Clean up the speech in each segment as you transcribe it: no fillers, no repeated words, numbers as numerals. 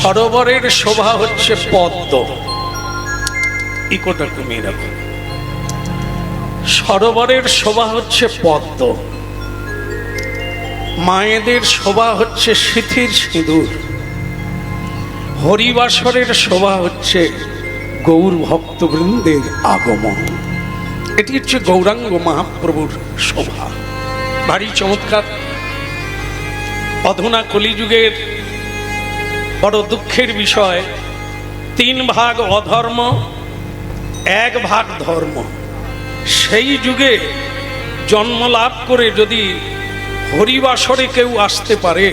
সরোবরের শোভা হচ্ছে পদ্ম। ইকোটা কমিয়ে রাখো। সরোবরের শোভা হচ্ছে পদ্ম, মায়েদের শোভা হচ্ছে সিথির সিঁদুর, হরিবাসরের শোভা হচ্ছে গৌর ভক্তবৃন্দের আগমন। এটি হচ্ছে গৌরাঙ্গ মহাপ্রভুর শোভা। ভারী চমৎকার। অধুনা কলিযুগের বড় দুঃখের বিষয়, 3 ভাগ অধর্ম, 1 ভাগ ধর্ম। সেই যুগে জন্ম লাভ করে যদি হরিবাসরে কেউ আসতে পারে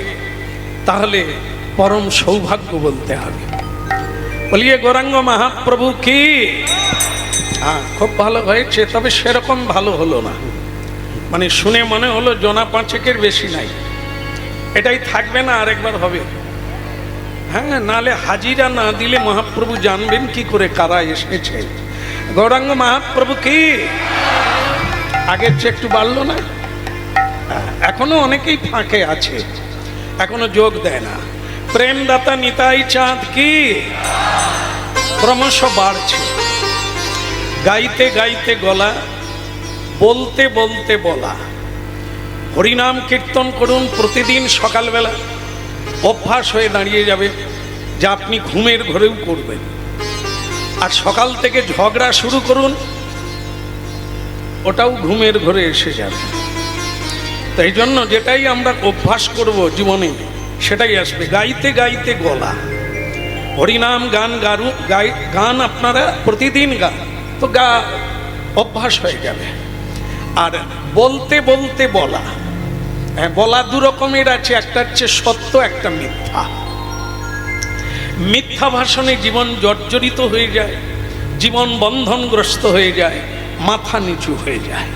তাহলে পরম সৌভাগ্য বলতে হবে। বলিয়ে গৌরাঙ্গ মহাপ্রভু কি? খুব ভালো হয়েছে, তবে সেরকম ভালো হলো না। মানে শুনে মনে হলো জনা 5 বেশি নাই। এটাই থাকবে না, আরেকবার হবে। হ্যাঁ, নালে হাজিরা না দিলে মহাপ্রভু জানবেন কি করে কারা এসেছে। গৌরাঙ্গ মহাপ্রভু কি? আগের চেয়ে একটু বাড়লো না? এখনো অনেকেই ফাঁকে আছে, এখনো যোগ দেয় না। প্রেমদাতা নিতাই চাঁদ কি? ক্রমশ বাড়ছে। গাইতে গাইতে গলা, বলতে বলতে বলা। হরিনাম কীর্তন করুন প্রতিদিন সকালবেলা, অভ্যাস হয়ে দাঁড়িয়ে যাবে যা আপনি ঘুমের ঘরেও করবেন। আর সকাল থেকে ঝগড়া শুরু করুন, ওটাও ঘুমের ঘরে এসে যাবে। তাই জন্য যেটাই আমরা অভ্যাস করব জীবনে সেটাই আসবে। গাইতে গাইতে গলা, হরিনাম গান গান আপনারা প্রতিদিন গান, তো অভ্যাস হয়ে যাবে। আর বলতে বলতে বলা, বলা 2 রকমের আছে, একটা হচ্ছে সত্য, একটা মিথ্যা। মিথ্যা ভাষণে জীবন জর্জরিত হয়ে যায়, জীবন বন্ধনগ্রস্ত হয়ে যায়, মাথা নিচু হয়ে যায়।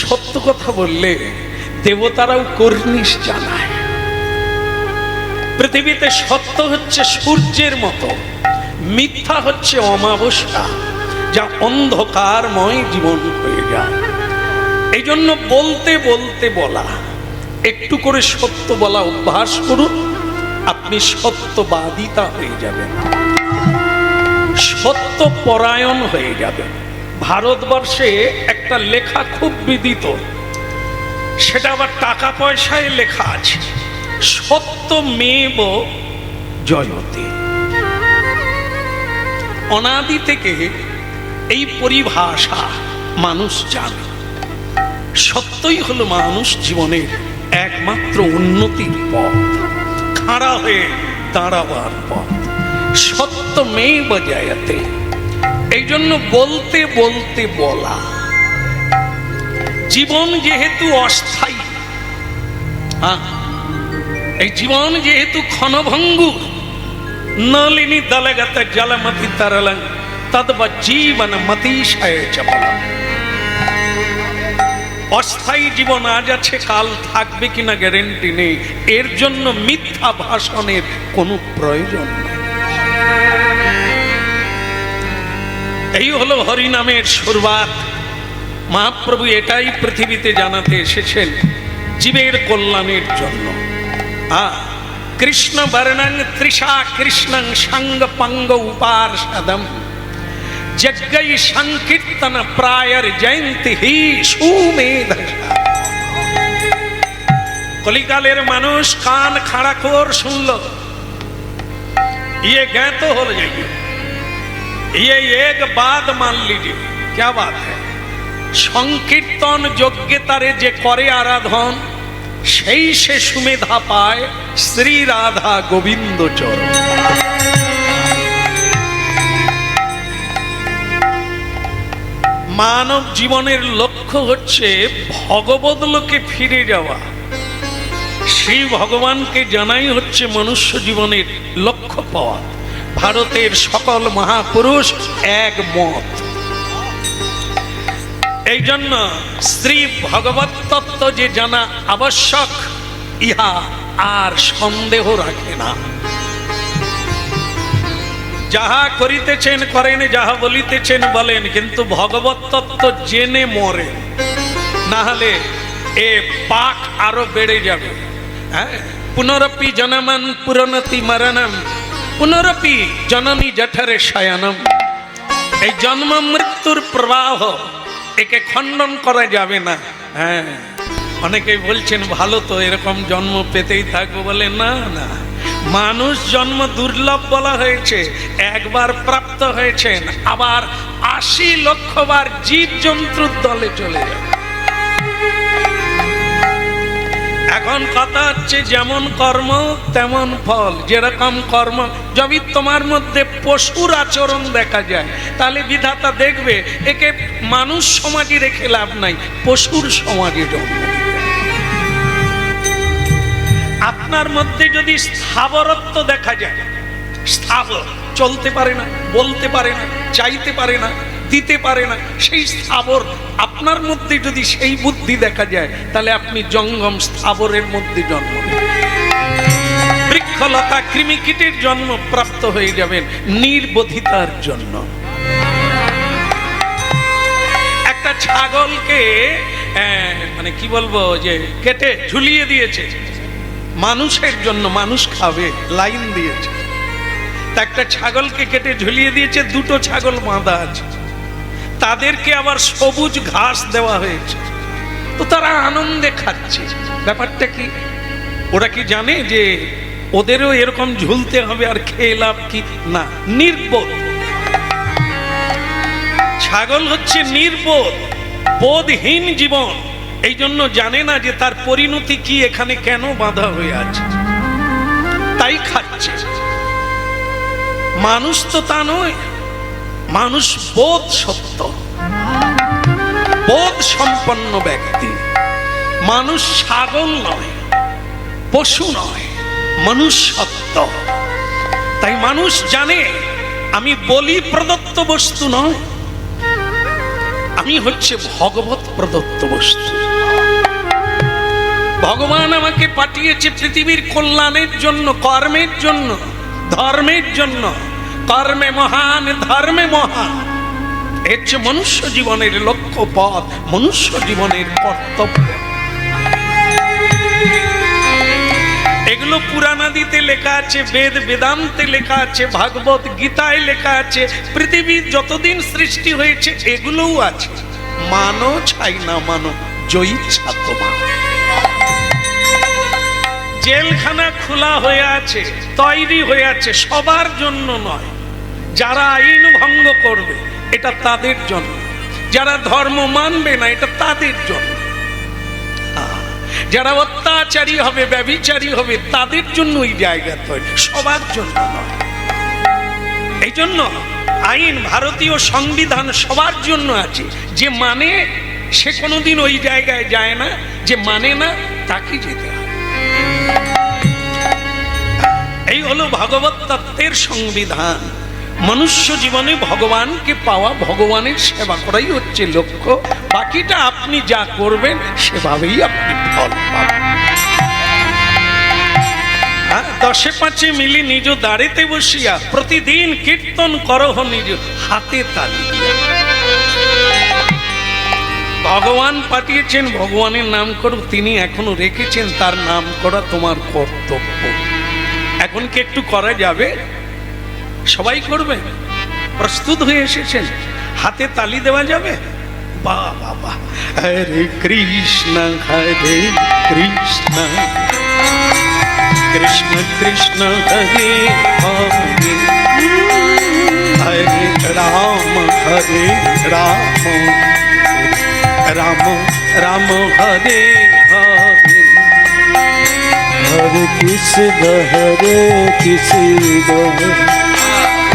সত্য কথা বললে দেবতারাও কর্নিশ জানায়। পৃথিবীতে সত্য হচ্ছে সূর্যের মতো, মিথ্যা হচ্ছে অমাবস্যা, যা অন্ধকারময় জীবন হয়ে যায়। এই জন্য বলতে বলতে বলা, একটু করে সত্য বলা অভ্যাস করুন, আপনি সত্যবাদিতা হয়ে যাবেন, সত্য পরায়ণ হয়ে যাবেন। ভারতবর্ষে একটা লেখা খুব বিদিত, সেটা আবার টাকা পয়সায় লেখা আছে, সত্যমেব জয়তে। অনাদি থেকে এই পরিভাষা মানুষ জানে। সত্যই হলো মানুষ জীবনের একমাত্র উন্নতির পথ, খাড়া হয়ে দাঁড়াবার পথ। সত্যমেব জয়তে। এই জন্য বলতে বলতে বলা। জীবন যেহেতু অস্থায়ী, এই জীবন যেহেতু ক্ষণভঙ্গুর, নলিনী দলগত জলমতি তরলং তদ্ব জীবন মতিশয় চপলং। অস্থায়ী জীবন আজ আছে, কাল থাকবে কিনা গ্যারেন্টি নেই। এর জন্য মিথ্যা ভাষণের কোনো প্রয়োজন নেই। এই হলো হরিনামের শুরুয়াত। মহাপ্রভু এটাই পৃথিবীতে জানাতে এসেছেন, জীবের কল্যাণের জন্য। কৃষ্ণ বর্ণং তৃষা কৃষ্ণং সঙ্গ পঙ্গ উপার্ষদম যজ্ঞৈ সংকীর্তন প্রায়র জয়ন্তী হি সুমেধসা। কলিকালের মানুষ কান খাড়া কর শুনল, ये गए तो हो जाएगी, ये एक बात मान लीजिए। क्या बात है? সংকীর্তন যোগ্যতারে যে করে আরাধন, সেই সে সুমেধা পায় শ্রী রাধা গোবিন্দ চরণ। মানব জীবনের লক্ষ্য হচ্ছে ভগবত লোকে ফিরে যাওয়া। শ্রী ভগবানকে জানাই হচ্ছে মনুষ্য জীবনের লক্ষ্য পাওয়া। ভারতের সকল মহাপুরুষ একমত। এই জন্য শ্রী ভগবত তত্ত্ব যে জানা আবশ্যক, ইহা আর সন্দেহ রাখে না। যাহা করিতেছেন করেন, যাহা বলিতেছেন বলেন, কিন্তু ভগবত তত্ত্ব জেনে মরে, না হলে এ পাক আরো বেড়ে যাবে। পুনরপি জনমন পুরনতি মরণম পুনরপি জননী জঠরে শয়নম। এই জন্ম মৃত্যুর প্রবাহ, একে খণ্ডন করা যাবে না। হ্যাঁ, অনেকেই বলছেন ভালো তো, এরকম জন্ম পেতেই থাকবো। বলে না না, মানুষ জন্ম দুর্লভ বলা হয়েছে, একবার প্রাপ্ত হয়েছেন, আবার ৮০ লক্ষ বার জীব জন্তুর দলে চলে যাবে। এখন কথা হচ্ছে যেমন কর্ম তেমন ফল। যেরকম কর্ম, যদি তোমার মধ্যে পশুর আচরণ দেখা যায়, তাহলে বিধাতা দেখবে একে মানুষ সমাজে রেখে লাভ নাই, পশুর সমাজে জন্ম দিতে। আপনার মধ্যে যদি স্থাবরত্ব দেখা যায়, স্থাবর, চলতে পারে না, বলতে পারে না, চাইতে পারে না, দিতে পারে না, সেই স্থাবর আপনার মধ্যে যদি সেই বুদ্ধি দেখা যায়, তাহলে আপনি জঙ্গম স্থাবরের মধ্যে জন্ম নেবেন। বৃক্ষলতা কৃমিকীটের জন্ম প্রাপ্ত হয়ে যাবেন নির্বোধিতার জন্য। একটা ছাগলকে মানে কি বলবো, যে কেটে ঝুলিয়ে দিয়েছে মানুষের জন্য, মানুষ খাবে, লাইন দিয়েছে। তা একটা ছাগলকে কেটে ঝুলিয়ে দিয়েছে, দুটো ছাগল বাঁধা আছে, তাদেরকে আবার সবুজ ঘাস দেওয়া হয়েছে, তো তারা আনন্দে খাচ্ছে। ব্যাপারটা কি? ওরা কি জানে যে ওদেরও এরকম ঝুলতে হবে আর খেয়ে লাভ কি? না, নির্বোধ। ছাগল হচ্ছে নির্বোধ, বোধহীন জীবন। এই জন্য জানে না যে তার পরিণতি কি, এখানে কেন বাঁধা হয়ে আছে, তাই খাচ্ছে। মানুষ তো তা নয়, মানুষ বোধ সত্য, বোধ সম্পন্ন ব্যক্তি। মানুষ ছাগল নয়, পশু নয়, মানুষ সত্য। তাই মানুষ জানে আমি বলি প্রদত্ত বস্তু নয়, আমি হচ্ছে ভগবত প্রদত্ত বস্তু। ভগবান আমাকে পাঠিয়েছে পৃথিবীর কল্যাণের জন্য, কর্মের জন্য, ধর্মের জন্য। কর্মে মহান, ধর্মে মহান, হচ্ছে মনুষ্য জীবনের লক্ষ্য পথ, মনুষ্য জীবনের কর্তব্য। এগুলো পুরাণাদিতে লেখা আছে, বেদ বেদান্তে লেখা আছে, ভাগবত গীতায় লেখা আছে, পৃথিবীর যতদিন সৃষ্টি হয়েছে এগুলোও আছে। মানো ছাই না মানো, জয়ী ছাত্রমা। জেলখানা খোলা হয়ে আছে, তৈরি হয়ে আছে, সবার জন্য নয়। যারা আইন ভঙ্গ করবে এটা তাদের জন্য, যারা ধর্ম মানবে না এটা তাদের জন্য, যারা অত্যাচারী হবে, ব্যভিচারী হবে, তাদের জন্য ওই জায়গা তৈরি, সবার জন্য নয়। এই জন্য আইন, ভারতীয় সংবিধান সবার জন্য আছে। যে মানে সে কোনোদিন ওই জায়গায় যায় না, যে মানে না তাকে যেতে হয়। এই হলো ভগবত তত্ত্বের সংবিধান। মনুষ্য জীবনে ভগবানকে পাওয়া, ভগবানের সেবা করাই হচ্ছে লক্ষ্য। বাকিটা আপনি যা করবেন সেভাবেই আপনি ফল পাবেন। দশে পাঁচে মিলি নিজ দাঁড়িতে বসিয়া প্রতিদিন কীর্তন করহ নিজ হাতে তালি। ভগবান পাঠিয়েছেন, ভগবানের নাম করো, তিনি এখনো রেখেছেন, তার নাম করা তোমার কর্তব্য। এখন কি একটু করা যাবে? সবাই করবে? প্রস্তুত হয়ে এসেছেন? হাতে তালি দেওয়া যাবে? বাহ বাহ বাহ। হরে কৃষ্ণ হরে কৃষ্ণ, কৃষ্ণ কৃষ্ণ হরে হরে, হরে রাম হরে রাম, রাম রাম হরে হরে, হরে কৃষ্ণ কৃষ্ণ,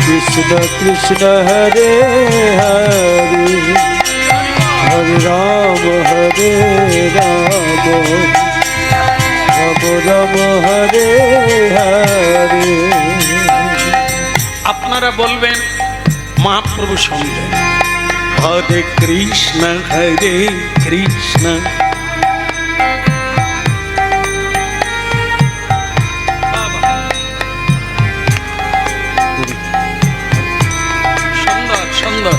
কৃষ্ণ কৃষ্ণ হরে হরে, হরে রাম রাম, রাম রাম হরে হরে। আপনারা বলবেন মহাপ্রভু সঙ্গে, হরে কৃষ্ণ কৃষ্ণ, সুন্দর সুন্দর।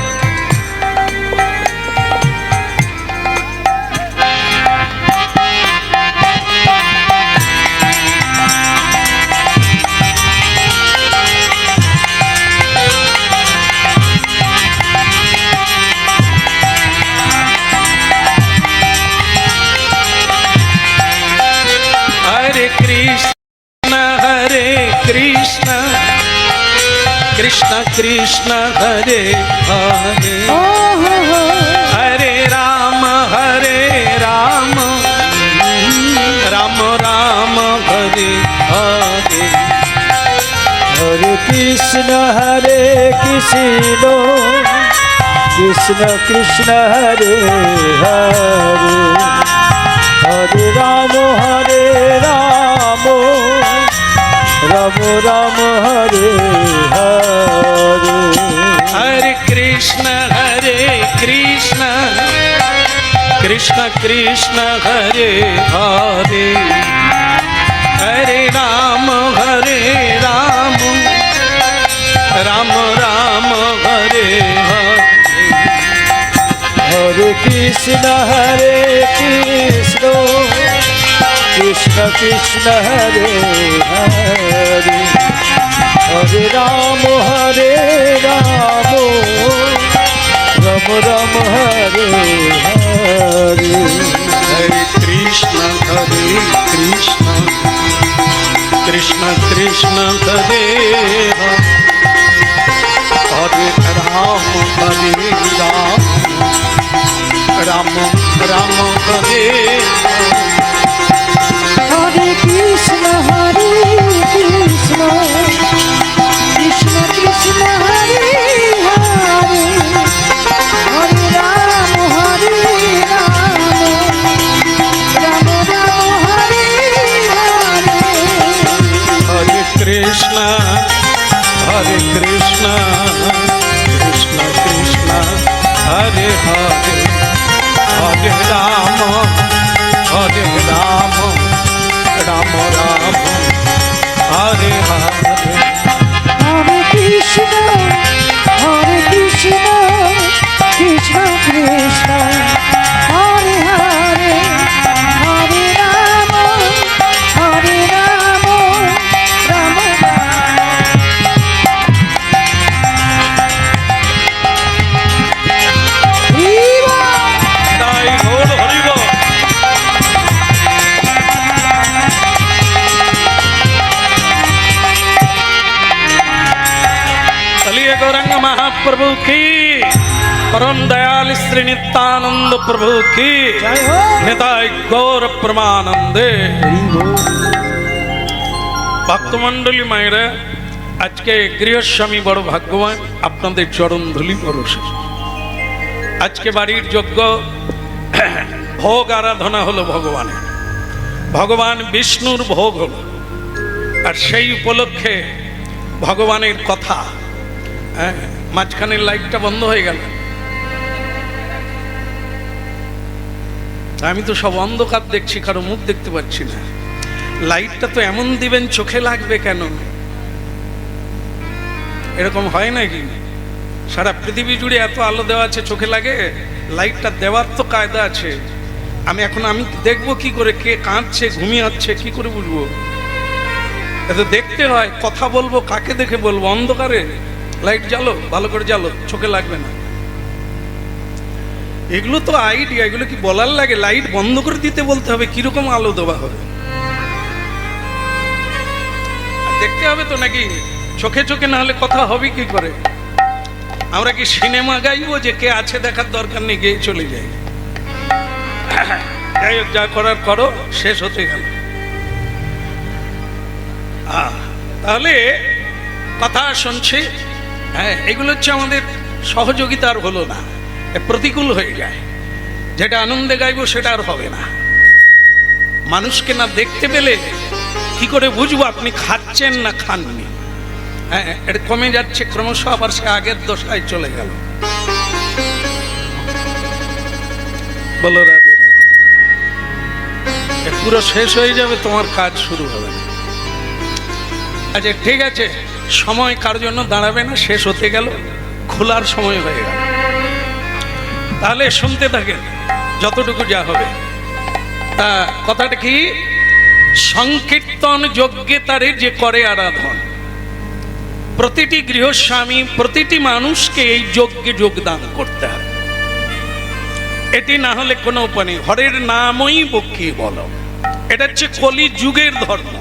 কৃষ্ণ কৃষ্ণ হরে হরে হরে রাম রাম রাম হরে হরে হরে কৃষ্ণ কৃষ্ণ কৃষ্ণ হরে হরে হরে রাম রাম রাম হরে হরে हरे कृष्ण कृष्ण कृष्ण हरे हरे हरे राम राम राम हरे हरे हरे कृष्ण कृष्ण कृष्ण हरे हरे हरे राम राम राम हरे हरे हरे कृष्ण कृष्ण कृष्ण हरे हरे राम राम राम हरे हरे कृष्ण कृष्ण कृष्ण हरे हरे हरे राम राम राम हरे हरे हरे कृष्ण कृष्ण कृष्ण हरे हरे हरे राम राम राम हरे हरे हरे कृष्ण कृष्ण कृष्ण हरे हरे हरे राम राम তাই গৌর হরিব चलिए गौरंग महाप्रभु की परम दयाल श्री नित्यानंद प्रभु की निताय गौर प्रमानंदे ভক্তমণ্ডলী মায়েরা আজকে গৃহস্বামী বড় ভাগ্যবান আপনাদের চরণ ধুলি পরশে আজকে বাড়ির যজ্ঞ ভোগ আরাধনা হলো ভগবান বিষ্ণুর ভোগ হলো আর সেই উপলক্ষে ভগবানের কথা মাঝখানের লাইটটা বন্ধ হয়ে গেল আমি তো সব অন্ধকার দেখছি কারো মুখ দেখতে পাচ্ছি না লাইটটা তো এমন দিবেন চোখে লাগবে কেন এরকম হয় নাকি সারা পৃথিবী জুড়ে এত আলো দেওয়া আছে চোখে লাগে লাইটটা দেওয়ার তো কায়দা আছে আমি দেখবো কি করে কে কাঁদছে ঘুমিয়ে আছে কি করে বুঝবো এত দেখতে হয় কথা বলবো কাকে দেখে বলবো অন্ধকারে লাইট জ্বালো ভালো করে জ্বালো চোখে লাগবে না এগুলো তো আইডিয়া এগুলো কি বলার লাগে লাইট বন্ধ করে দিতে বলতে হবে কিরকম আলো দেওয়া হবে দেখতে হবে তো নাকি চোখে চোখে না হলে কথা হবে কি করে আমরা কি সিনেমা গাইবো যে কে আছে দেখার দরকার নেই গিয়ে চলে যাই যাই হোক যা করার করো শেষ হতে গেল তাহলে কথা শুনছি হ্যাঁ এগুলো হচ্ছে আমাদের সহযোগিতার হলো না প্রতিকূল হয়ে যায় যেটা আনন্দে গাইবো সেটা আর হবে না মানুষকে না দেখতে পেলে কি করে বুঝবো আপনি খাচ্ছেন না খাননি হ্যাঁ এটা কমে যাচ্ছে ক্রমশ আবার সে আগের দশায় চলে গেল বলো রাধে রাধে পুরো শেষ হয়ে যাবে তোমার কাজ শুরু হবে না আচ্ছা ঠিক আছে সময় কার জন্য দাঁড়াবে না শেষ হতে গেল খোলার সময় হয়ে গেল তাহলে শুনতে থাকেন যতটুকু যা হবে তা কথাটা কি সংকীর্তন যজ্ঞে তারে যে করে আরাধন প্রতিটি গৃহস্বামী প্রতিটি মানুষকে এই যজ্ঞে যোগদান করতে হবে এটি না হলে কোনো উপায় নেই হরের নামই বক্ষী বলো এটা হচ্ছে কলিযুগের ধর্ম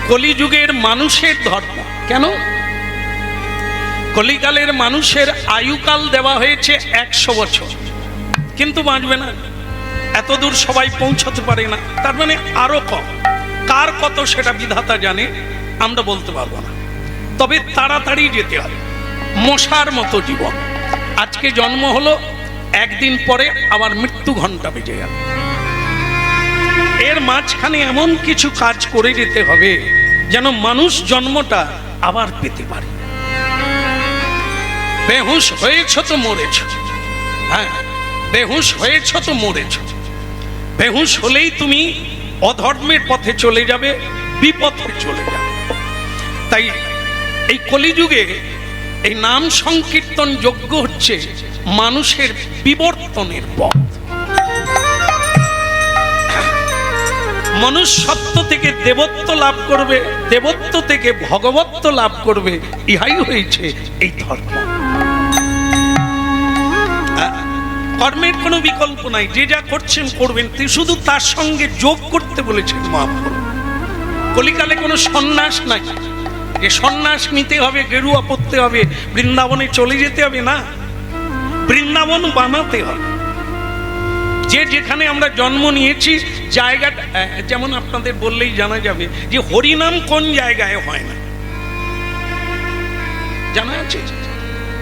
কলিযুগের মানুষের ধর্ম কেন কলিকালের মানুষের আয়ুকাল দেওয়া হয়েছে 100 বছর, কিন্তু বাঁচবে না, এত দূর সবাই পৌঁছতে পারে না, তার মানে আরো কম। কার কত সেটা বিধাতা জানে, আমরা বলতে পারবো না। তবে তাড়াতাড়ি যেতে হবে, মশার মতো জীবন। আজকে জন্ম হলো, একদিন পরে আবার মৃত্যু ঘন্টা বেজে গেল। এর মাঝখানে এমন কিছু কাজ করে যেতে হবে যেন মানুষ জন্মটা আবার পেতে পারে। বেহুশ হয়েছ তো মরেছ, হ্যাঁ বেহুশ হয়েছ তো মরেছ। বেহুশ হলেই তুমি অধর্মের পথে চলে যাবে, বিপথে চলে যাবে। তাই এই কলিযুগে এই নাম সংকীর্তন যজ্ঞ হচ্ছে মানুষের বিবর্তনের পথ। মনুষ্যত্ব থেকে দেবত্ব লাভ করবে, দেবত্ব থেকে ভগবত্ব লাভ করবে, ইহাই হয়েছে এই ধর্ম। কর্মের কোনো বিকল্প নাই, যে যা করছেন করবেন, শুধু তার সঙ্গে যোগ করতে বলেছেন মহাপ্রভু। কলিকালে কোনো সন্ন্যাস নাই যে সন্ন্যাস নিতে হবে, গেরুয়া পরতে হবে, বৃন্দাবনে চলে যেতে হবে, না, বৃন্দাবন বানাতে হবে। যে যেখানে আমরা জন্ম নিয়েছি জায়গাটা, যেমন আপনাদের বললেই জানা যাবে যে হরিনাম কোন জায়গায় হয় না, জানা আছে?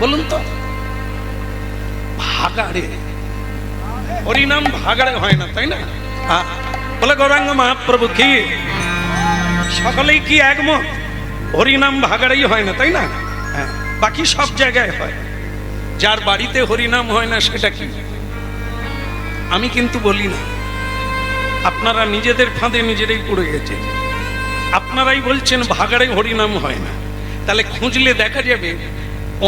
বলুন তো। ভাগাড়ে হরিনাম ভাগাড়ে হয় না, তাই না? বলে গৌরাঙ্গ মহাপ্রভু কি সকলেই কি একমত? হরিনাম ভাগাড়েই হয় না, তাই না? বাকি সব জায়গায় হয়। যার বাড়িতে হরিনাম হয় না সেটা কি? আমি কিন্তু বলি না, আপনারা নিজেদের ফাঁদে নিজেরাই পড়ে গেছে। আপনারাই বলছেন ভাগাড়ে হরিনাম হয় না, তাহলে খুঁজলে দেখা যাবে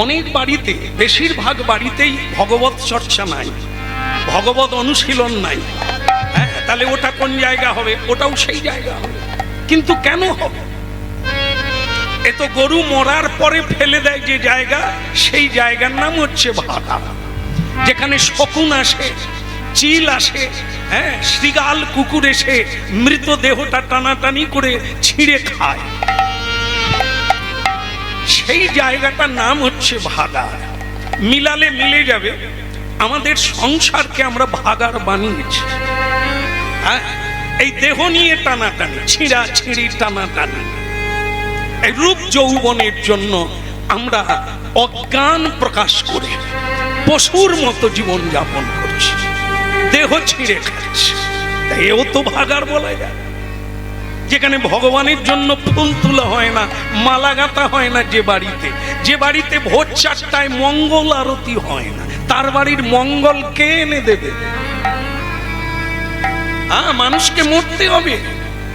অনেক বাড়িতে, বেশিরভাগ বাড়িতেই ভগবত চর্চা নাই, ভগবত অনুশীলন নাই। হ্যাঁ, তাহলে ওটা কোন জায়গা হবে? ওটাও সেই জায়গা হবে। কিন্তু কেন হবে? এ তো গরু মরার পরে ফেলে দেয় যে জায়গা, সেই জায়গার নাম হচ্ছে ভাগা, যেখানে শকুন আসে, চিল আসে, হ্যাঁ শৃগাল কুকুর এসে মৃতদেহটা টানাটানি করে ছিঁড়ে খায়, সেই জায়গাটার নাম হচ্ছে ভাগাড়। মিলালে মিলে যাবে। আমাদের সংসারকে আমরা ভাগাড় বানিয়েছি। হ্যাঁ, এই দেহ নিয়ে টানাটানি, ছিঁড়া ছিঁড়ি টানাটানি, এই রূপ যৌবনের জন্য আমরা অজ্ঞান প্রকাশ করে পশুর মতো জীবন যাপন করছি, দেহ ছিঁড়ে খাচ্ছি। এও তো ভাগাড় বলা যায়। যেখানে ভগবানের জন্য ফুল তোলা হয় না, মালা গাঁথা হয় না, যে বাড়িতে ভোর 4টায় মঙ্গল আরতি হয় না, তার বাড়ির মঙ্গল কে এনে দেবে? মানুষকে মরতে হবে,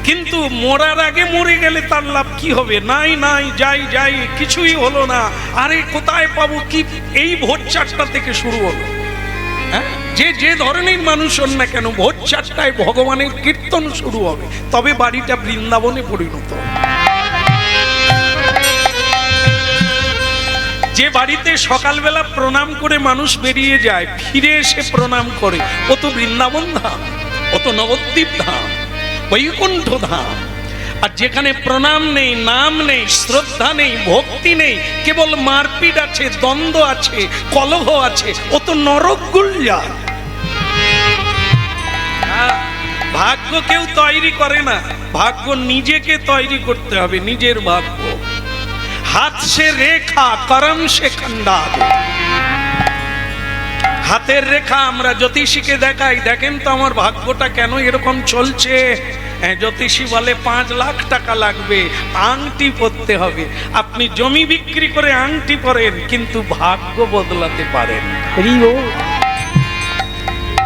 কিন্তু মরার আগে মরে গেলে তার লাভ কি হবে? নাই নাই যাই যাই, কিছুই হলো না, আরে কোথায় পাবো কি? এই ভোর 4টা থেকে শুরু হলো। হ্যাঁ, যে ধরনের মানুষ হন না কেন, ভোর 4টায় ভগবানের কীর্তন শুরু হবে, তবে বাড়িটা বৃন্দাবনে পরিণত। যে বাড়িতে সকালবেলা প্রণাম করে মানুষ বেরিয়ে যায়, ফিরে এসে প্রণাম করে, ও তো বৃন্দাবন ধাম, ও তো নবদ্বীপ ধাম, বৈকুণ্ঠ ধাম। আর যেখানে প্রণাম নেই, নাম নেই, শ্রদ্ধা নেই, ভক্তি নেই, কেবল মারপিট আছে, দ্বন্দ্ব আছে, কলহ আছে, ও তো নরক গুলজার। ভাগ্য কেউ তৈরি করে না, ভাগ্য নিজেকে তৈরি করতে হবে, নিজের ভাগ্য। হাত সে রেখা, করম সে খন্ডা। হাতের রেখা আমরা জ্যোতিষীকে দেখাই, দেখেন তো আমার ভাগ্যটা কেন এরকম চলছে। জ্যোতিষী বলে 5 লাখ টাকা লাগবে, আংটি পরতে হবে। আপনি জমি বিক্রি করে আংটি পরেন, কিন্তু ভাগ্য বদলাতে পারেন।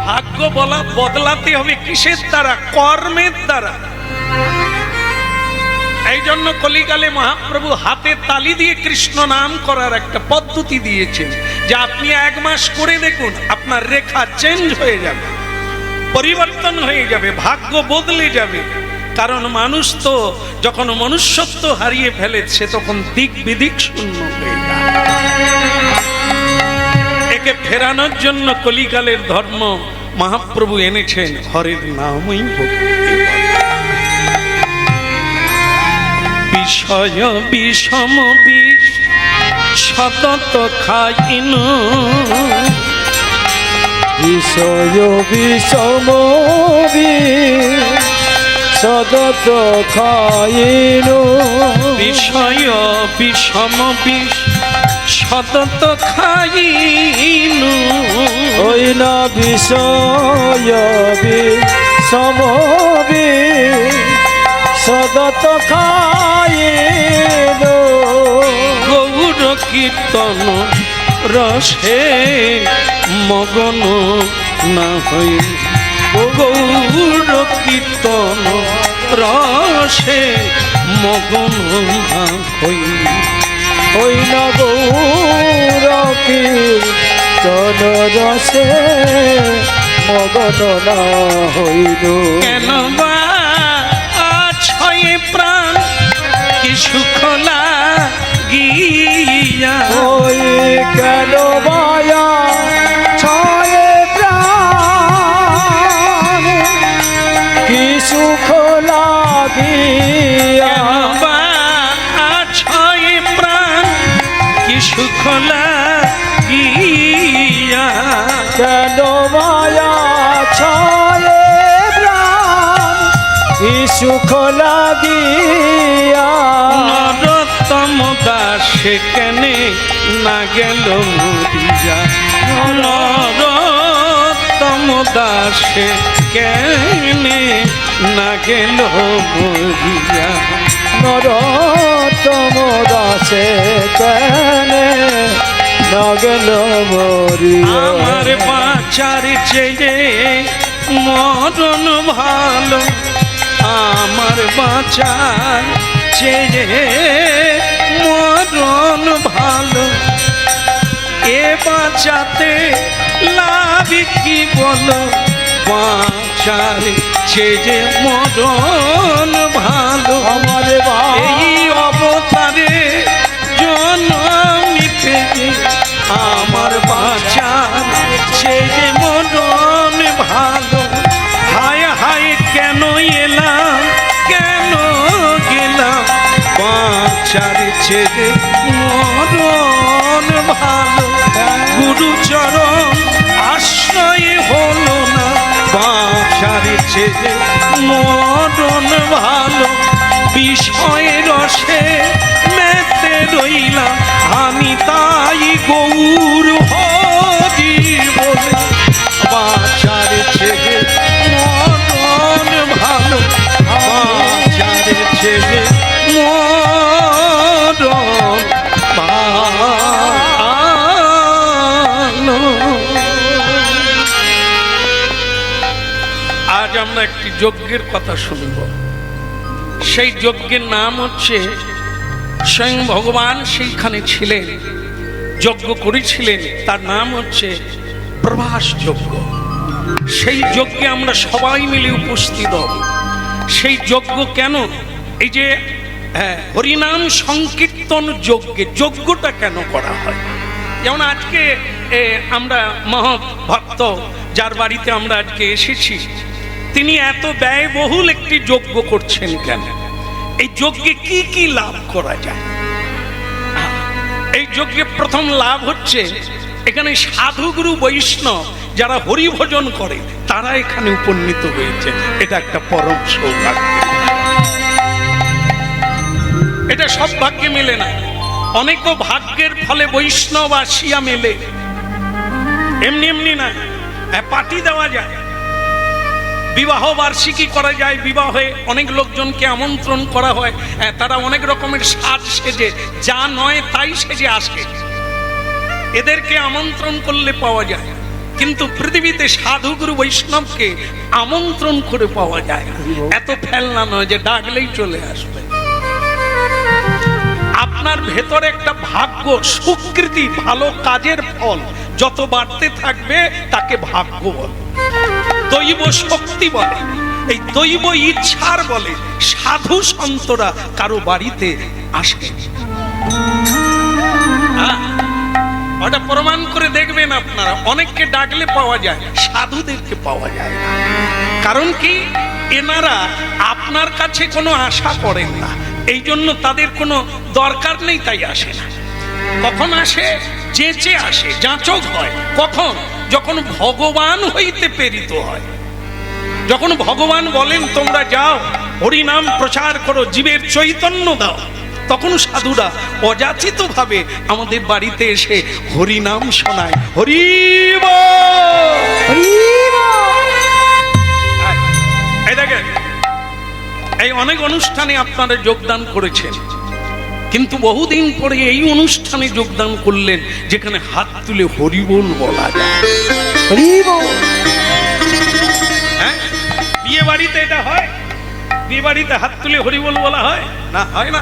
ভাগ্য বদলাতে হবে কিসের দ্বারা? কর্মের দ্বারা। এই জন্য কলিকালে মহাপ্রভু হাতে তালি দিয়ে কৃষ্ণ নাম করার একটা পদ্ধতি দিয়েছেন, যে আপনি 1 মাস করে দেখুন, আপনার রেখা চেঞ্জ হয়ে যাবে, পরিবর্তন হয়ে যাবে, ভাগ্য বদলে যাবে। কারণ মানুষ তো যখন মনুষ্যত্ব হারিয়ে ফেলেছে, তখন দিক বিদিক শূন্য হয়ে যায়। একে ফেরানোর জন্য কলিকালের ধর্ম মহাপ্রভু এনেছেন হরের নামই ভক্তি। বিষয় বিষম বিষ সতত খাইনু বিষয় বিষম সদত খাইনু বিষয় বিষম বিষ সতত খাইনু ওই না বিষয় বিষম সদত খাইনু গৌর কীর্তন রসে মগন না হই গৌর কীর্তন রসে মগন না হই ওই না গৌর কীর্তন রসে মগন না হইল কেন বা ছয় প্রাণ কি সুখ লাগিয়া ওই কেন মায়া ছয় প্রাণ কি সুখ লাগিয়া বা ছয় প্রাণ কি সুখ লাগিয়া কেন মায়া ছয় প্রাণ কি সুখ লাগিয়া নরোত্তম দাসে কেনে না গেল মরিয়া নরোত্তম দাসে কেনে না গেল মরিয়া নরোত্তম দাসে কেনে না গেল মরিয়া আমার বাঁচার চেয়ে মরণ ভালো আমার বাঁচার চেয়ে মরণ ভালো এ বাঁচাতে লাভ কি বলো বাঁচার চেয়ে মরণ ভালো আমার এই অবতারে জন্মিতে যে আমার বাঁচার চেয়ে মরণ ভালো হায় হায় কেন এলাম কেন গেলাম বাঁচার চেয়ে মরণ ভালো গুরুচরণ আশ্রয় হলো না বাঁচার চেয়ে মরণ ভালো বিষয় রসে মেতে রইলাম আমি তাই গৌর হরি বলে বাঁচার চেয়ে মরণ ভালো বাঁচার চেয়ে মরণ ভালো আজ আমরা একটি যজ্ঞের কথা শুনব সেই যজ্ঞের নাম হচ্ছে স্বয়ং ভগবান সেইখানে ছিলেন যজ্ঞ করেছিলেন তার নাম হচ্ছে প্রভাস যজ্ঞ সেই যজ্ঞে আমরা সবাই মিলে উপস্থিত হব সেই যজ্ঞ কেন এই যে হরিনাম সংকীর্তন যজ্ঞটা কেন করা হয় যেমন আজকে আমরা মহাভক্ত যার বাড়িতে আমরা আজকে এসেছি তিনি এত ব্যয়বহুল একটি যজ্ঞ করছেন কেন এই যজ্ঞে কি কি লাভ করা যায় এই যজ্ঞে প্রথম লাভ হচ্ছে এখানে সাধুগুরু বৈষ্ণব যারা হরিভজন করে তারা এখানে উপনীত হয়েছে এটা একটা পরম সৌভাগ্য এটা সব ভাগ্যে মেলে না অনেকও ভাগ্যের ফলে বৈষ্ণব আসিয়া মেলে এমনি এমনি না পার্টি দেওয়া যায় বিবাহ বার্ষিকী করা যায় বিবাহে অনেক লোকজনকে আমন্ত্রণ করা হয় তারা অনেক রকমের সাজ সেজে যা নয় তাই সেজে আসে এদেরকে আমন্ত্রণ করলে পাওয়া যায় কিন্তু পৃথিবীতে সাধুগুরু বৈষ্ণবকে আমন্ত্রণ করে পাওয়া যায় না এত ফেলনা নয় যে ডাকলেই চলে আসবে আপনার ভেতরে একটা ভাগ্য সুকৃতি ভালো কাজের ফল যত বাড়তে থাকবে তাকে ভাগ্য বলে দৈব শক্তি বলে এই দৈব ইচ্ছার বলে সাধু সন্তরা কারো বাড়িতে আসে ওটা প্রমাণ করে দেখবেন আপনারা অনেককে ডাকলে পাওয়া যায় সাধুদেরকে পাওয়া যায় না কারণ কি এনারা আপনার কাছে কোনো আশা করেন না এই জন্য তাদের কোনো দরকার নেই তাই আসে না কখন আসে? চেঁচে আসে, যাচক হয়। কখন? যখন ভগবান হইতে প্রেরিত হয়। যখন ভগবান বলেন তোমরা যাও হরিনাম প্রচার করো, জীবের চৈতন্য দাও, তখন সাধুরা অযাচিত ভাবে আমাদের বাড়িতে এসে হরিনাম শোনায়। হরি বল। এই দেখেন, এই অনেক অনুষ্ঠানে আপনারা যোগদান করেছেন, কিন্তু বহুদিন পরে এই অনুষ্ঠানে যোগদান করলেন যেখানে হাত তুলে হরিবোল বলা যায়। হ্যাঁ, বিয়ে বাড়িতে এটা হয়? বিয়ে বাড়িতে হাত তুলে হরিবোল বলা হয় না? হয় না,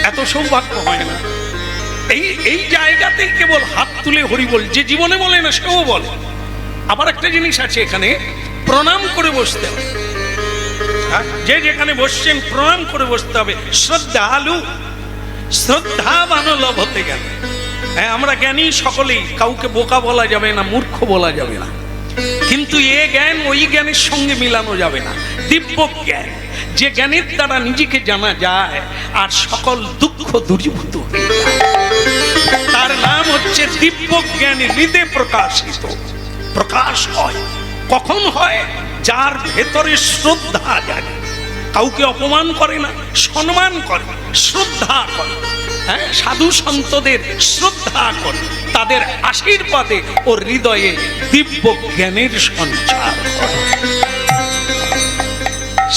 এত সৌভাগ্য হয় না। এই জায়গাতেই কেবল হাত তুলে হরিবোল, যে জীবনে বলে না সেও বলে। আবার একটা জিনিস আছে, এখানে প্রণাম করে বসতে হবে। যে যেখানে বসছেন প্রণাম করে বসতে হবে। শ্রদ্ধালু, শ্রদ্ধাবান লাভ হতে গেলে আমরা জ্ঞানী সকলেই, কাউকে বোকা বলা যাবে না, মূর্খ বলা যাবে না, কিন্তু এ জ্ঞান ওই জ্ঞানের সঙ্গে মিলানো যাবে না। দিব্য জ্ঞান, যে জ্ঞানের দ্বারা নিজেকে জানা যায় আর সকল দুঃখ দূরীভূত হয়ে যায়, তার নাম হচ্ছে দিব্য জ্ঞান। হৃদয়ে প্রকাশিত, প্রকাশ হয়। কখন হয়? যার ভেতরে শ্রদ্ধা জাগে, কাউকে অপমান করে না, সম্মান করে, শ্রদ্ধা করে। হ্যাঁ, সাধু সন্তদের শ্রদ্ধা করে, তাদের আশীর্বাদে ও হৃদয়ে দিব্য জ্ঞানের সঞ্চার করে।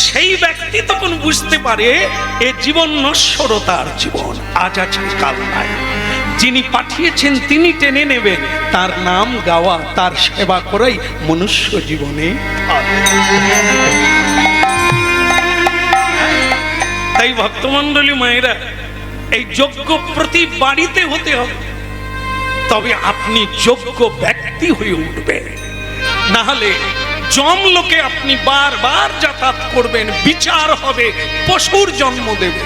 সেই ব্যক্তি তখন বুঝতে পারে এ জীবন নশ্বরতার জীবন, আজ আছে কাল নাই। যিনি পাঠিয়েছেন তিনি টেনে নেবেন, তার নাম গাওয়া, তার সেবা করাই মনুষ্য জীবনে। তাই ভক্তমণ্ডলী মায়েরা, এই যোগ্য প্রতি বাড়িতে হতে হবে, তবে আপনি যোগ্য ব্যক্তি হয়ে উঠবেন। না হলে জমলোকে আপনি বারবার যাতায়াত করবেন, বিচার হবে, পশুর জন্ম দেবে।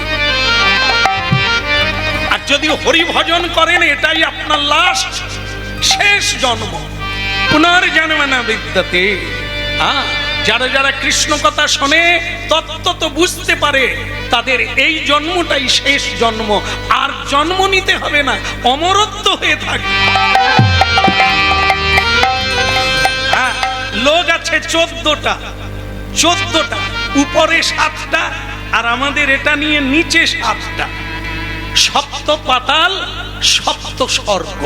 আর যদি হরি ভজন করেন, এটাই আপনার লাস্ট, শেষ জন্ম। পুনর্জন্ম না বিদ্যতে। যারা যারা কৃষ্ণ কথা শোনে, তত্ত্ব তো বুঝতে পারে, তাদের এই জন্মটাই শেষ জন্ম, আর জন্ম নিতে হবে না, অমরত্ব হয়ে থাকে। লোক আছে 14টা, উপরে 7টা, আর আমাদের এটা নিয়ে নিচে 7টা। সপ্ত পাতাল, সপ্ত স্বর্গ,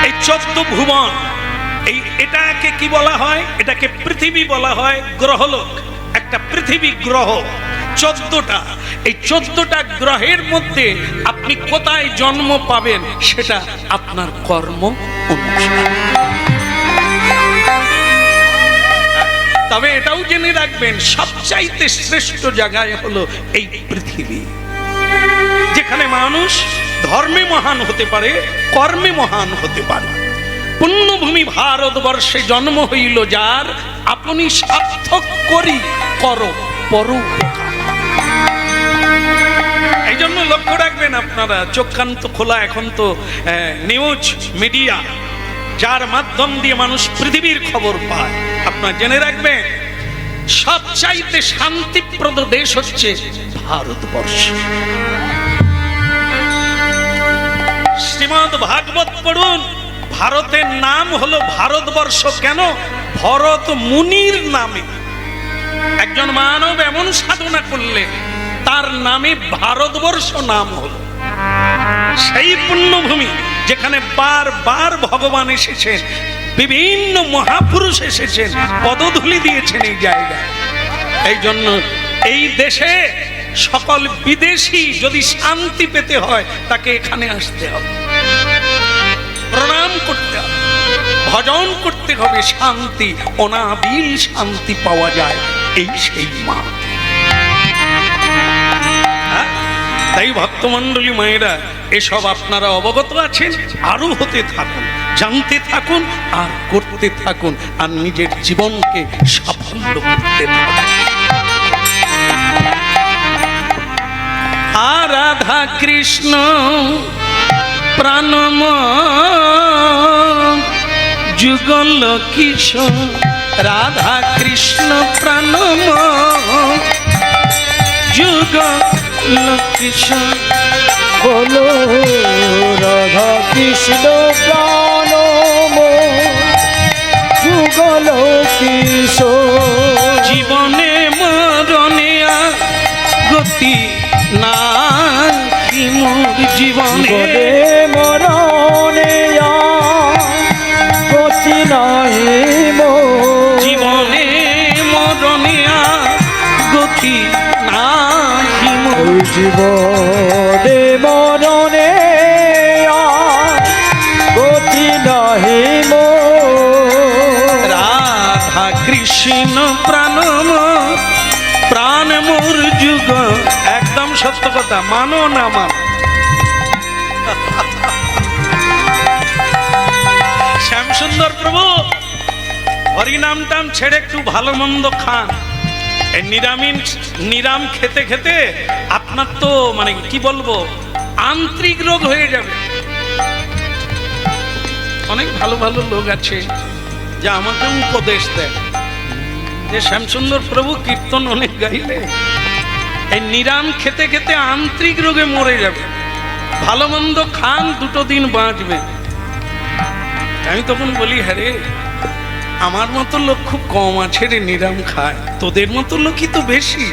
এই 14 ভুবন। এটাকে কি বলা হয়? এটাকে পৃথিবী বলা হয়, গ্রহলোক। একটা পৃথিবী গ্রহ 14টা। এই 14টা গ্রহের মধ্যে আপনি কোথায় জন্ম পাবেন সেটা আপনার কর্ম অনুসারে। তবে এটাও জেনে রাখবেন, সবচাইতে শ্রেষ্ঠ জায়গায় হলো এই পৃথিবী, যেখানে মানুষ ধর্মে মহান হতে পারে, কর্মে মহান হতে পারে। পুণ্যভূমি ভারতবর্ষে জন্ম হইল যার, আপনি সার্থক করি করো পরোপকার। এই জন্য লক্ষ্য রাখবেন আপনারা, চোখ কান তো খোলা, এখন তো নিউজ মিডিয়া, যার মাধ্যম দিয়ে মানুষ পৃথিবীর খবর পায়। আপনারা জেনে রাখবেন, সবচাইতে শান্তিপ্রদ দেশ হচ্ছে ভারতবর্ষ। শ্রীমদ্ ভাগবত পড়ুন, ভারতের নাম হলো ভারতবর্ষ। কেন? ভরত মুনির নামে। একজন মানব এমন সাধনা করলে তার নামে ভারতবর্ষ নাম হলো। সেই পুণ্যভূমি যেখানে বারবার ভগবান এসেছেন, বিভিন্ন মহাপুরুষ এসেছেন, পদধূলি দিয়েছেন এই জায়গায়। এই জন্য এই দেশে সকল বিদেশি যদি শান্তি পেতে হয়, তাকে এখানে আসতে হবে, প্রণাম করতে হবে, ভজন করতে হবে। শান্তি, অনাবিল শান্তি পাওয়া যায় এই সেই মা। তাই ভক্তমণ্ডলী মায়েরা, এসব আপনারা অবগত আছেন, আরো হতে থাকুন, জানতে থাকুন, আর করতে থাকুন, আর নিজের জীবনকে সাফল্য করতে থাকুন। রাধা কৃষ্ণ প্রাণম যুগল কিশোর, রাধা কৃষ্ণ প্রাণম যুগল কিশোর, বলো কৃষ্ণ প্রাণ যুগল কিশোর জীবনে মরণে গতি নাহি মোর জীবনে জীবনে মরণে গতি নাহি মোর জীবনে মরণে গতি নাহি মোর ওই জীবনে মরণে গতি নাহি মোর রাধা কৃষ্ণ প্রাণ মোর যুগ একদম সত্য কথা, মানো না মানো। শ্যামসুন্দর প্রভু হরিনাম টাম ছেড়ে একটু ভালো মন্দ খান। এই নিরাম খেতে খেতে আপনার তো মানে কি বলবো আন্তরিক রোগ হয়ে যাবে। অনেক ভালো ভালো লোক আছে যা আমাকে উপদেশ দেয় যে শ্যামসুন্দর প্রভু কীর্তন অনেক গাইলে এই নিরাম খেতে খেতে আন্তরিক রোগে মরে যাবে, ভালো মন্দ খান দুটো দিন বাঁচবে। আমি তখন বলি হ্যাঁ রে, আমার মতো লোক খুব কম আছে রে নিরাম খায়, তোদের মতো লোকই তো বেশি।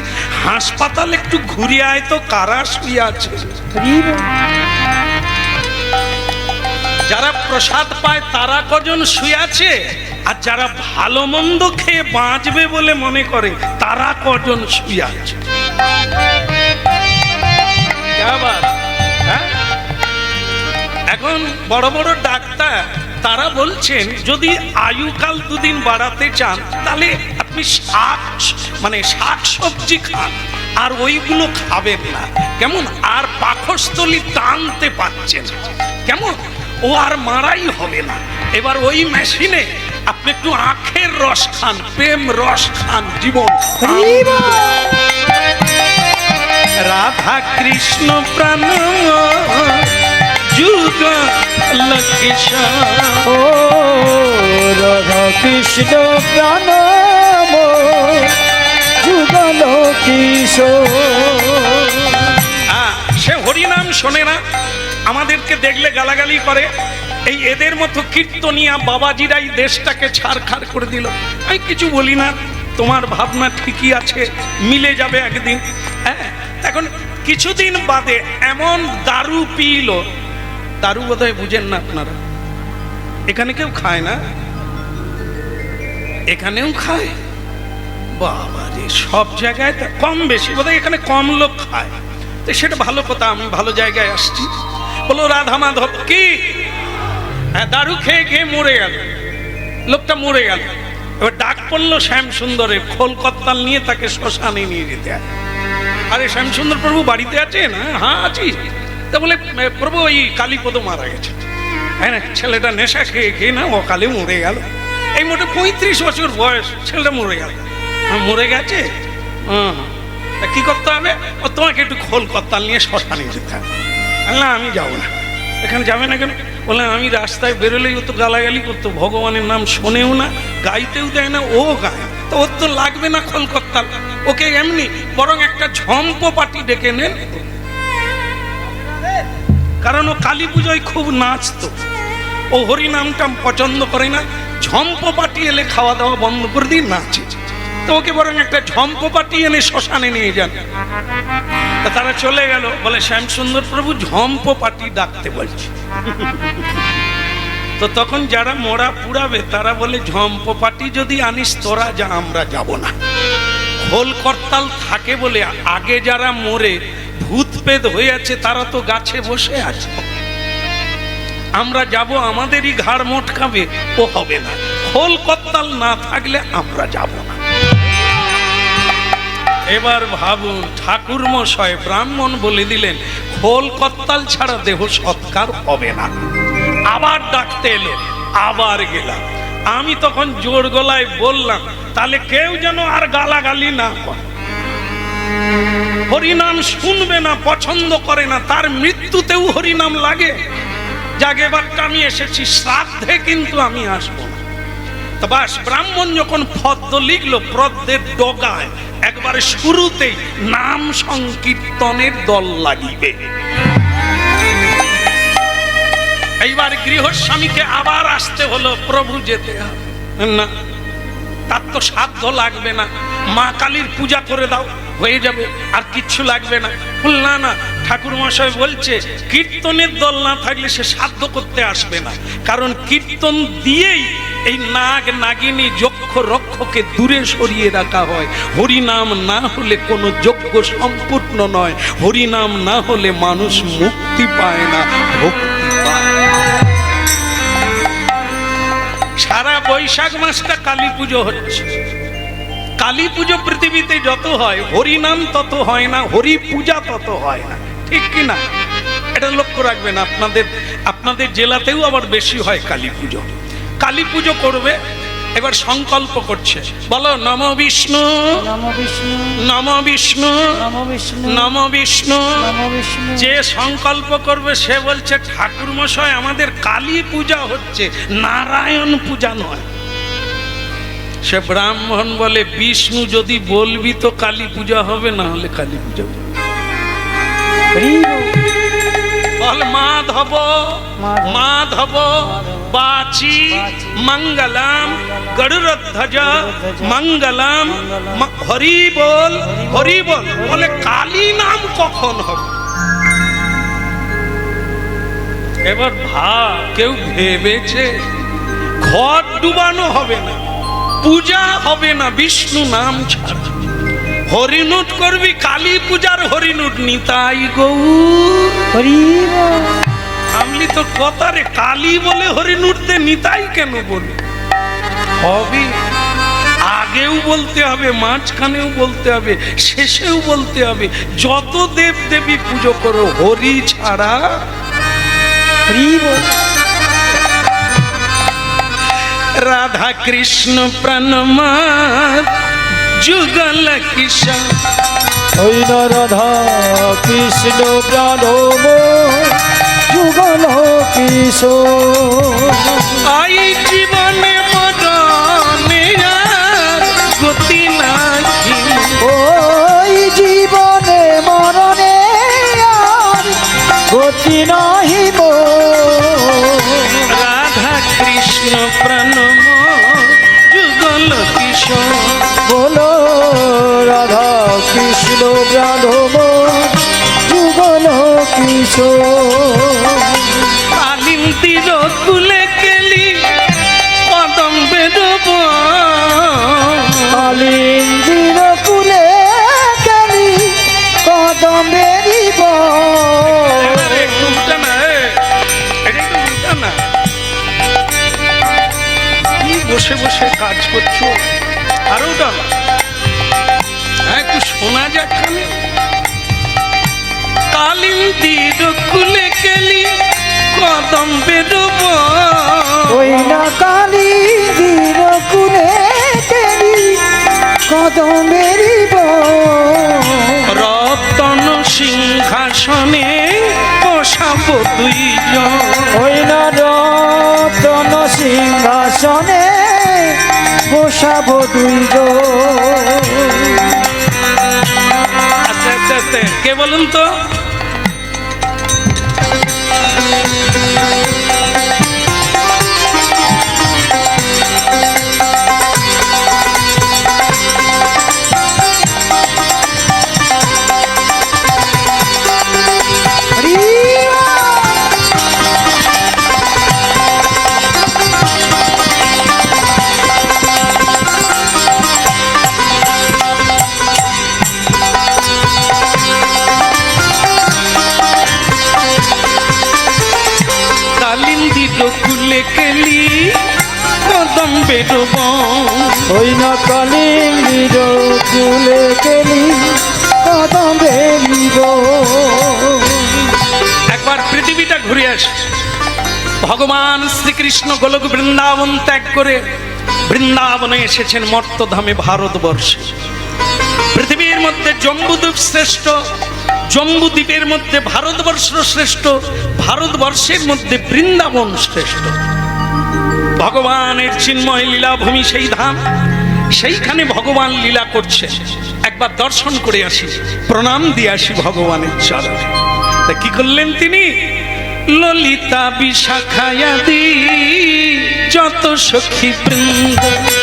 হাসপাতাল একটু ঘুরে আয় তো কারা শুয়ে আছে। যারা প্রসাদ পায় তারা কজন শুয়ে আছে, আর যারা ভালো মন্দ খেয়ে বাঁচবে বলে মনে করে তারা কজন শুয়ে আছে। এখন বড় বড় ডাক্তার তারা বলছেন যদি আয়ুকাল দুদিন বাড়াতে চান তাহলে আপনি শাক সবজি খান, আর ওইগুলো খাবেন না। কেমন আর পাকস্থলী টানতে পারছেন, কেমন ও আর মারাই হবে না। এবার ওই মেশিনে আপনি একটু আখের রস খান, প্রেম রস খান, জীবন রাধা কৃষ্ণ প্রাণ যুগ ও রাধা কৃষ্ণ প্রাণ যুগল কিশোর। সে হরিনাম শোনে না, আমাদেরকে দেখলে গালাগালি করে। এই এদের মতো কীর্তনিয়া বাবাজিরাই দেশটাকে ছাড়খাড় করে দিল। আমি কিছু বলি না, তোমার ভাবনা ঠিকই আছে, মিলে যাবে একদিন। হ্যাঁ, এখন কিছুদিন বাদে এমন দারু পিল, দারু বোধহয় বুঝেন না আপনারা, এখানে কেউ খায় না, এখানেও খায়। বাবা রে, সব জায়গায় কম বেশি বোধহয় এখানে কম লোক খায়, তো সেটা ভালো কথা, আমি ভালো জায়গায় আসছি। বলো রাধা মাধব কি, হ্যাঁ দারু খেয়ে খেয়ে মরে গেল, লোকটা মরে গেল। এবার ডাক পড়লো শ্যামসুন্দরের, খোল কত্তাল নিয়ে তাকে শ্মশানে নিয়ে যেতে হয়। আরে শ্যামসুন্দর প্রভু বাড়িতে আছেন? হ্যাঁ আছি। তা বলে প্রভু ওই কালীপদ মারা গেছে। হ্যাঁ, ছেলেটা নেশা খেয়ে খেয়ে না অকালে মরে গেল। এই মোটে 35 বছর বয়স, ছেলেটা মরে গেল। মরে গেছে, তা কি করতে হবে? ও তোমাকে একটু খোল কত্তাল নিয়ে শ্মশানে যেতে হবে। না আমি যাবো না। এখানে যাবে না কেন? বললেন আমি রাস্তায় বেরোলেই ও তো গালাগালি করতো, ভগবানের নাম শোনেও না, গাইতেও দেয় না, ও গায়, তো ওর তো লাগবে না খোল কত্তাল। ওকে এমনি বরং একটা ঝম্প পাটি ডেকে নেন, কারণ ও কালী পুজোয় খুব নাচতো, ও হরিনামটা পছন্দ করে না। ঝম্প পাটি এলে খাওয়া দাওয়া বন্ধ করে দিয়ে নাচে, তো ওকে বরং একটা ঝম্প পাটি এনে শ্মশানে নিয়ে যান। তা তারা চলে গেল, বলে শ্যামসুন্দর প্রভু ঝম্প পাটি ডাকতে বলছে। তো তখন যারা মোড়া পুড়াবে তারা বলে ঝম্প পাটি যদি আনিস তোরা যা, আমরা যাব না। খোল করতাল থাকে বলে আগে যারা মরে ভূত পেদ হয়ে আছে তারা তো গাছে বসে আছে, আমরা যাব, আমাদেরই ঘাড় মোটকাবে, ও হবে না। খোল করতাল না থাকলে আমরা যাব না। এবার ভাবুন, ঠাকুর মশাই ব্রাহ্মণ বলে দিলেন খোল কত্তাল ছাড়া দেহ সৎকার হবে না। আবার ডাকতে এলো, আবার গেলাম। আমি তখন জোর গলায় বললাম তাহলে কেউ যেন আর গালাগালি না করে, হরিনাম শুনবে না, পছন্দ করে না, তার মৃত্যুতেও হরিনাম লাগে। যাক, এবারটা আমি এসেছি, শ্রাদ্ধে কিন্তু আমি আসবো না। তো বাস, ব্রাহ্মণ যখন পদ্ম লিখলো, পদ্মের ডগায় একবারে শুরুতেই নাম সংকীর্তনের দল লাগিবে। এইবার এবার গৃহস্বামীকে আবার আসতে হলো, প্রভু যেতে হবে না, তার তো সাধ্য লাগবে না, মা কালীর পূজা করে দাও হয়ে যাবে, আর কিচ্ছু লাগবে না। না না, ঠাকুর মশাই বলছে কীর্তনের দল না থাকলে সে সাধ্য করতে আসবে না, কারণ কীর্তন দিয়েই এই নাগ নাগিনী যক্ষ রক্ষকে দূরে সরিয়ে রাখা হয়। হরিনাম না হলে কোনো যজ্ঞ সম্পূর্ণ নয়, হরিনাম না হলে মানুষ মুক্তি পায় না, ভক্তি পায়। সারা বৈশাখ মাসটা কালী পুজো হচ্ছে। কালী পুজো পৃথিবীতে যত হয় হরিনাম তত হয় না, হরি পূজা তত হয় না, ঠিক কি না? এটা লক্ষ্য রাখবেন। আপনাদের জেলাতেও আবার বেশি হয় কালী পুজো। কালী পুজো করবে, এবার সংকল্প করছে, বলো নম বিষ্ণু নমো বিষ্ণু নম বিষ্ণু নমো বিষ্ণু নম বিষ্ণু। নমো বিষ্ণু। যে সংকল্প করবে সে বলছে ঠাকুর মশাই আমাদের কালী পূজা হচ্ছে, নারায়ণ পূজা নয়। সে ব্রাহ্মণ বলে বিষ্ণু যদি বলবি তো কালী পূজা হবে, না হলে কালী পূজা হবে। বল মাধব মাধব বাচি মঙ্গলম গরুড়ধ্বজ মঙ্গলম হরি বল হরি বল। বলে কালী নাম কখন হবে? এবার ভাব, কেউ ভেবেছে ঘর ডুবানো হবে না, পূজা হবে না বিষ্ণু নাম ছাড়া। হরিনুট করবি, কালী পূজার হরিনুট নিতাই গৌর হরি বল। আমলি তো কথা রে, কালী বলে হরিনুটতে নিতাই কেন বলি? হবে, আগেও বলতে হবে, মাঝখানেও বলতে হবে, শেষেও বলতে হবে। যত দেব দেবী পুজো করো, হরি ছাড়া হরি বল। রাধা কৃষ্ণ প্রণমাত যুগল কিশোর। ওই না রাধা কৃষ্ণ প্রাণম যুগল কিশোর। আই জীবনে মরণে আর গতি নাহি। ওই জীবনে মরণে আর গতি নাহি মোর। রাধা কৃষ্ণ প্রণম যুগল কিশোর। বলো রাধা কৃষ্ণ প্রাণম যুগল কিশোর। কালিন্দির কুলে কেলি কদম বেরোব। কালিন্দির কুলে কালি কদম বেরিব। এবারে একটু উল্টা না, এটা একটু উল্টা না। কি বসে বসে কাজ করছো? আরো ডাল, একটু শোনা যাক খানে। কালিন্দির কুলে কেলি কদম বেরোব। ওই না কালিন্দির কুলে কালি কদম বেরিব। রতন সিংহাসনে বসাব দুইজন। ওই না রতন সিংহাসনে বসাব দুইজন। আচ্ছা আচ্ছা আচ্ছা, কে বলুন তো? হরি কালিন্দির কুলে কেলি কদম বেরোব। ওই না কালিন্দির কুলে কালি কদম বেরিব। একবার পৃথিবীটা ঘুরে আসে। ভগবান শ্রীকৃষ্ণ গোলক বৃন্দাবন ত্যাগ করে বৃন্দাবনে এসেছেন মর্তধামে, ভারতবর্ষে। পৃথিবীর মধ্যে জম্বুদ্বীপ শ্রেষ্ঠ, জম্বুদ্বীপের মধ্যে ভারতবর্ষ শ্রেষ্ঠ, ভারতবর্ষের মধ্যে বৃন্দাবন শ্রেষ্ঠ। ভগবানের চিন্ময় লীলাভূমি সেই ধাম, সেইখানে ভগবান লীলা করছে। একবার দর্শন করে আসি, প্রণাম দিয়ে আসি ভগবানের চরণে। তা কি করলেন তিনি? ললিতা বিশাখায়াদি যত সখী বৃন্দ,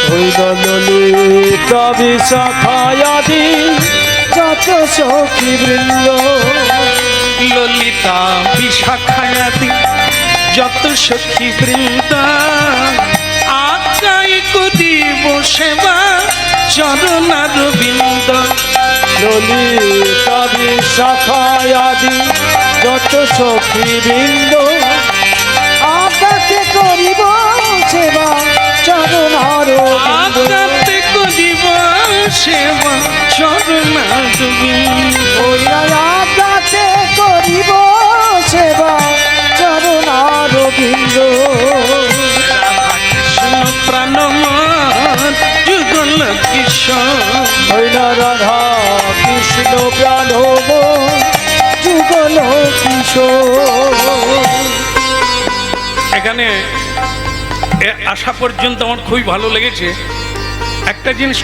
হইল ললিতা বিশাখায়াদি যত সখী বৃন্দ, ললিতা বিশাখায়াদি যত সখী বৃন্দ, আজ্ঞাই করিব সেবা চরণার বিন্দ। ললিতা বিশাখায়াদি যত সখী বৃন্দ, আপনাকে করিব সেবা চরণার বিন্দ। আজ্ঞাতে করিব সেবা চরণার বিন্দ। ওই আপনাকে করিব সেবা চরণার বিন্দ। কৃষ্ণ প্রাণমন যুগল কিশোর, হইল রাধা কৃষ্ণ প্রাণব যুগল কিশোর। এখানে আসা পর্যন্ত আমার খুবই ভালো লেগেছে। একটা জিনিস